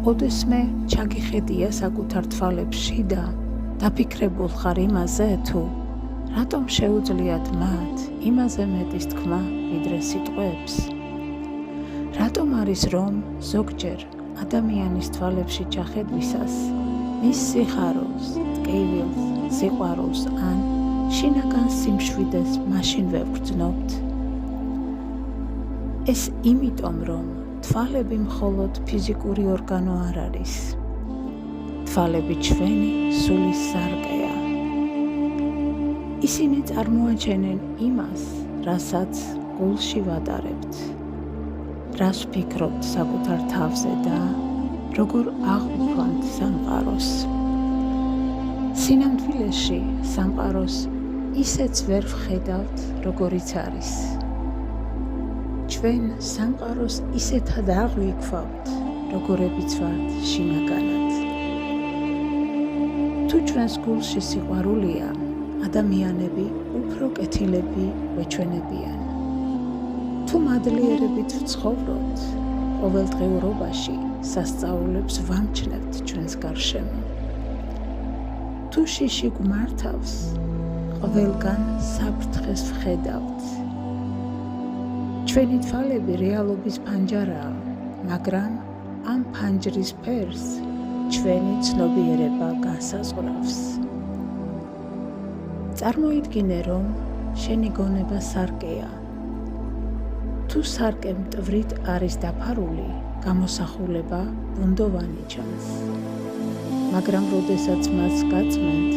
ოდესმე ჩაგიხედია საკუთარ თვალებში და დაფიქრებულ ხარ იმაზე, თუ რატომ შეუძლიათ მათ იმაზე მეტის თქმა ვიდრე სიტყვებს? რატომ არის, რომ ზოგჯერ ადამიანის თვალებში ჩახედვისას მის სიხარულს, ტკივილს, სიყვარულს ან შინაგან სიმშვიდეს მაშინვე ვგრძნობთ? ეს იმიტომ, რომ თვალები მხოლოდ ფიზიკური ორგანო არ არის. თვალები ჩვენი სულის სარკეა. ისინი წარმოაჩენენ იმას, რასაც გულში ვატარებთ, რას ვფიქრობთ საკუთარ თავზე და როგორ აღვიქვამთ სამყაროს. სინამდვილეში სამყაროს ისეც ვერ ვხედავთ, როგორიც არის. ჩვენ სამყაროს ისეთად აღვიქვამთ, როგორებიც ვართ შინაგანად. თუ ჩვენს გულში სიყვარულია, ადამიანები უფრო კეთილები გვეჩვენებიან. თუ მადლიერებით ვცხოვრობთ, ყოველდღიურობაში სასწაულებს ვამჩნევთ ჩვენს გარშემო. თუ შიში გვმართავს, ყველგან საფრთხეს ვხედავთ. ჩვენი თვალები რეალობის ფანჯარაა, მაგრამ ამ ფანჯრის ფერს ჩვენი ცნობიერება განსაზღვრავს. წარმოიდგინე, რომ შენი გონება სარკეა. თუ სარკე მტვრით არის დაფარული, გამოსახულება ბუნდოვანი ჩანს. მაგრამ როდესაც მას გაწმენთ,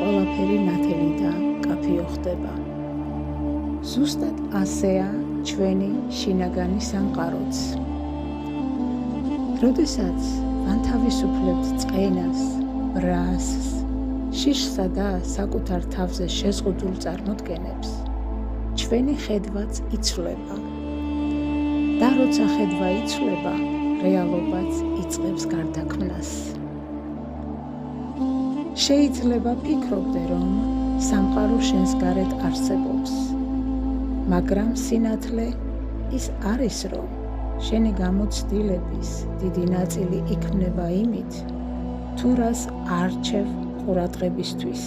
ყველაფერი ნათელი და მკაფიო ხდება. ზუსტად ასეა ჩვენი შინაგანი სამყაროც. როდესაც განთავისუფლებთ წყენას, ბრასს, შიშსა და საკუთარ თავზე შეზღუდულ წარმოდგენებს, ჩვენი ხედვაც იცვლება. და როცა ხედვა იცვლება, რეალობაც იწყებს გარდაქმნას. შეიძლება ფიქრობდე, რომ სამყარო შენს გარეთ არსებობს, მაგრამ სინათლე ის არის, რომ შენი გამოცდილების დიდი ნაწილი იქმნება იმით, თუ რას არჩევ ყურადღებისთვის.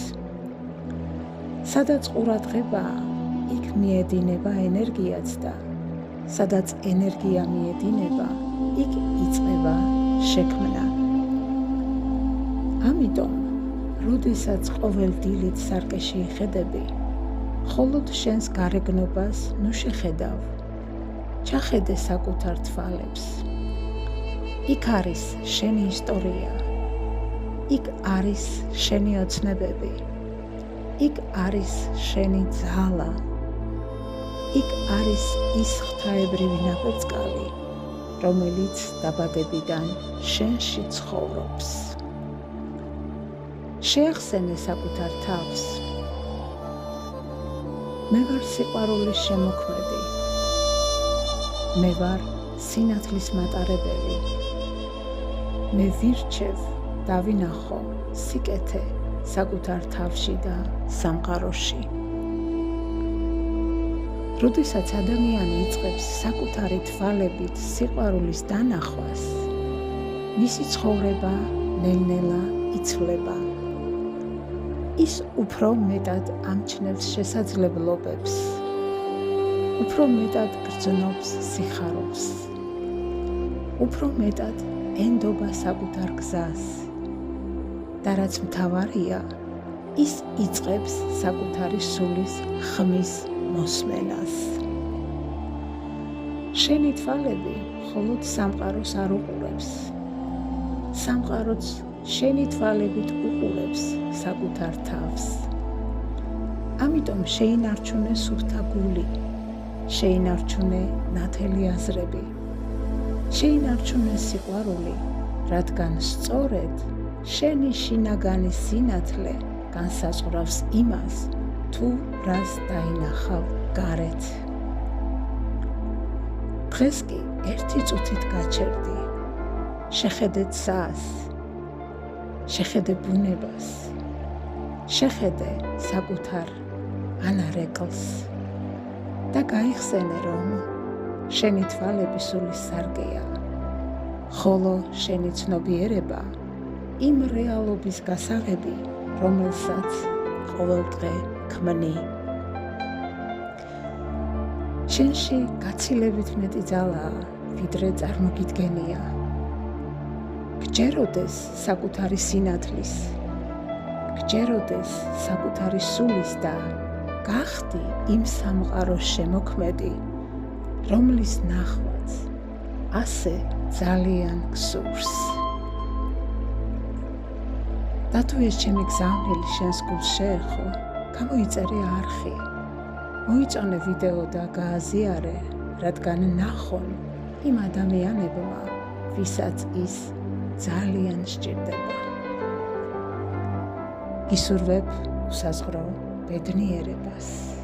სადაც ყურადღებაა, იქ მიედინება ენერგიაც და სადაც ენერგია მიედინება, იქ იწყება შექმნა. ამიტომ, როდესაც ყოველ დილით სარკეში იხედები, მხოლოდ შენს გარეგნობას ნუ შეხედავ. ჩახედე საკუთარ თვალებს. იქ არის შენი ისტორია. იქ არის შენი ოცნებები. იქ არის შენი ძალა. იქ არის ის ღვთაებრივი ნაპერწკალი, რომელიც დაბადებიდან შენში ცხოვრობს. შეახსენე საკუთარ თავს. მე ვარ სიყვარულის შემოქმედი. მე ვარ სინათლის მატარებელი. მე ვირჩევ და ვინახო სიკეთე საკუთარ თავში და სამყაროში. როდესაც ადამიანი იწყებს საკუთარი თვალებით სიყვარულის დანახვას, მისი ცხოვრება ნელ-ნელა იცვლება. ის უფრო მეტად ამჩნევს შესაძლებლობებს, უფრო მეტად გრძნობს სიხარულს, უფრო მეტად ენდობა საკუთარ გზას და რაც მთავარია, ის იწყებს საკუთარი სულის ხმის მოსმენას. შენი თვალები მხოლოდ სამყაროს არ უყურებს, სამყაროც შენი თვალებით უყურებს საკუთარ თავს. ამიტომ შეინარჩუნე სუფთა გული, შეინარჩუნე ნათელი აზრები, შეინარჩუნე სიყვარული, რადგან სწორედ შენი შინაგანი სინათლე განსაზღვრავს იმას, თუ რას დაინახავ გარეთ. დღეს კი ერთი წუთით გაჩერდი. შეხედე ცას, შეხედე ბუნებას, შეხედე საკუთარ ანარეკლს და გაიხსენე, რომ შენი თვალები სულის სარკეა. ხოლო შენი ცნობიერება იმ რეალობის გასაღები, რომელსაც ყოველდღე ქმნი. შენში გაცილებით მეტი ძალაა, ვიდრე წარმოგიდგენია. გჯეროდეს საკუთარი სინათლის, გჯეროდეს საკუთარი სულის და გახდი იმ სამყაროს შემოქმედი, რომლის ნახვაც ასე ძალიან გსურს. და თუ ეს ჩემი გზავნილი შენს გულს შეეხო, გამოიწერე არხი, მოიწონე ვიდეო და გააზიარე, რადგან ნახონ იმ ადამიანებმა, ვისაც ის ძალიან სჭირდება. გისურვებ უსაზღრო ბედნიერებას.